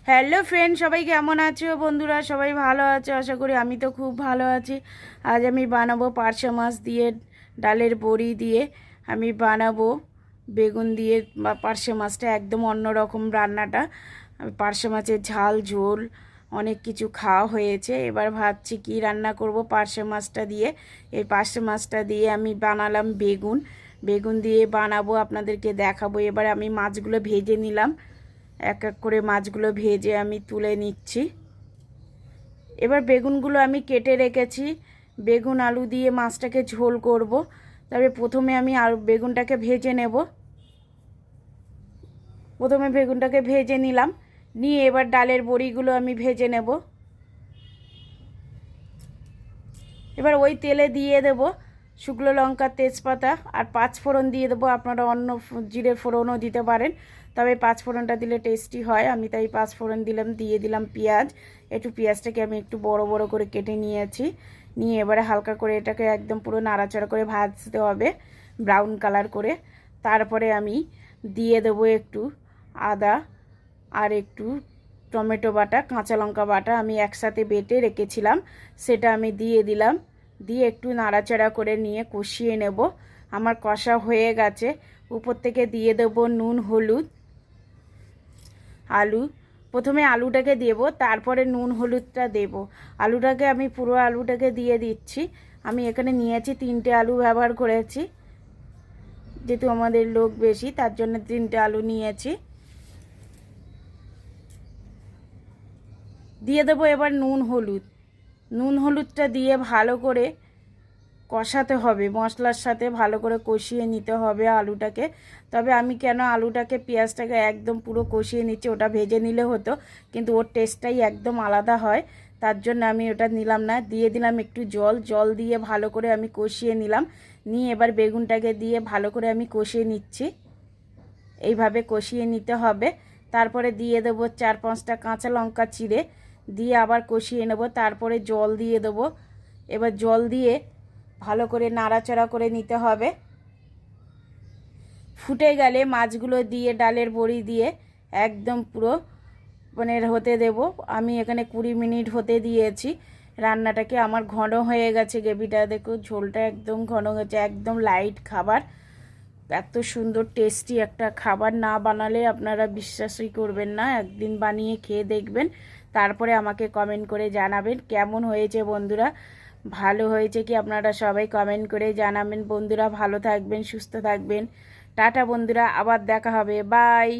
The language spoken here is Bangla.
হ্যালো ফ্রেন্ড, সবাই কেমন আছো? বন্ধুরা সবাই ভালো আছো আশা করি। আমি তো খুব ভালো আছি। আজ আমি বানাবো পার্শে মাছ দিয়ে, ডালের বড়ি দিয়ে আমি বানাবো বেগুন দিয়ে বা পার্শে মাছটা একদম অন্যরকম রান্নাটা। পার্শে মাছের ঝাল ঝোল অনেক কিছু খাওয়া হয়েছে, এবার ভাবছি কি রান্না করব পার্শে মাছটা দিয়ে। এই পার্শে মাছটা দিয়ে আমি বানালাম বেগুন। বেগুন দিয়ে বানাবো, আপনাদেরকে দেখাবো। এবার আমি মাছগুলো ভেজে নিলাম, এক এক করে মাছগুলো ভেজে আমি তুলে নিচ্ছি। এবার বেগুনগুলো আমি কেটে রেখেছি, বেগুন আলু দিয়ে মাছটাকে ঝোল করব। তবে প্রথমে আমি বেগুনটাকে ভেজে নেব। প্রথমে বেগুনটাকে ভেজে নিলাম, নিয়ে এবার ডালের বড়িগুলো আমি ভেজে নেব। এবার ওই তেলে দিয়ে দেব শুকনো লঙ্কা, তেজপাতা আর পাঁচ ফোড়ন দিয়ে দেবো। আপনারা অন্য জিরের ফোড়নও দিতে পারেন, তবে পাঁচ ফোড়নটা দিলে টেস্টি হয়। আমি তাই পাঁচ ফোড়ন দিলাম। দিয়ে দিলাম পেঁয়াজ। একটু পেঁয়াজটাকে আমি একটু বড় বড় করে কেটে নিয়েছি। নিয়ে এবারে হালকা করে এটাকে একদম পুরো নাড়াচাড়া করে ভাজতে হবে ব্রাউন কালার করে। তারপরে আমি দিয়ে দেবো একটু আদা আর একটু টমেটো বাটা, কাঁচা লঙ্কা বাটা আমি একসাথে বেটে রেখেছিলাম, সেটা আমি দিয়ে দিলাম। দিয়ে একটু নাড়াচাড়া করে নিয়ে কষিয়ে নেব। আমার কষা হয়ে গেছে। উপর থেকে দিয়ে দেব নুন, হলুদ, আলু। প্রথমে আলুটাকে দেব, তারপরে নুন হলুদটা দেব। আলুটাকে আমি পুরো আলুটাকে দিয়ে দিচ্ছি। আমি এখানে নিয়েছি 3টে আলু ব্যবহার করেছি, যেহেতু আমাদের লোক বেশি তার জন্য 3টে আলু নিয়েছি। দিয়ে দেবো এবার নুন হলুদ। নুন হলুদটা দিয়ে ভালো করে কষাতে হবে, মশলার সাথে ভালো করে কষিয়ে নিতে হবে আলুটাকে। তবে আমি কেন আলুটাকে পেঁয়াজটাকে একদম পুরো কষিয়ে নিচ্ছি, ওটা ভেজে নিলে হতো, কিন্তু ওর টেস্টটাই একদম আলাদা হয়, তার জন্য আমি ওটা নিলাম না। দিয়ে দিলাম একটু জল। জল দিয়ে ভালো করে আমি কষিয়ে নিলাম। নিয়ে এবার বেগুনটাকে দিয়ে ভালো করে আমি কষিয়ে নিচ্ছি। এইভাবে কষিয়ে নিতে হবে। তারপরে দিয়ে দেবো 4-5টা কাঁচা লঙ্কা চিড়ে, দিয়ে আবার কষিয়ে নেব। তারপরে জল দিয়ে দেবো। এবার জল দিয়ে ভালো করে নাড়াচাড়া করে নিতে হবে। ফুটে গেলে মাছগুলো দিয়ে ডালের বড়ি দিয়ে একদম পুরো হতে দেব। আমি এখানে 20 মিনিট হতে দিয়েছি রান্নাটাকে। আমার ঘন হয়ে গেছে গ্রেভিটা, দেখো ঝোলটা একদম ঘন হয়েছে। একদম লাইট খাবার, এত সুন্দর টেস্টি একটা খাবার, না বানালে আপনারা বিশ্বাসই করবেন না। একদিন বানিয়ে খেয়ে দেখবেন, তারপরে আমাকে কমেন্ট করে জানাবেন কেমন হয়েছে। বন্ধুরা ভালো হয়েছে কি আপনারা সবাই কমেন্ট করে জানাবেন। বন্ধুরা ভালো থাকবেন, সুস্থ থাকবেন। টাটা বন্ধুরা, আবার দেখা হবে, বাই।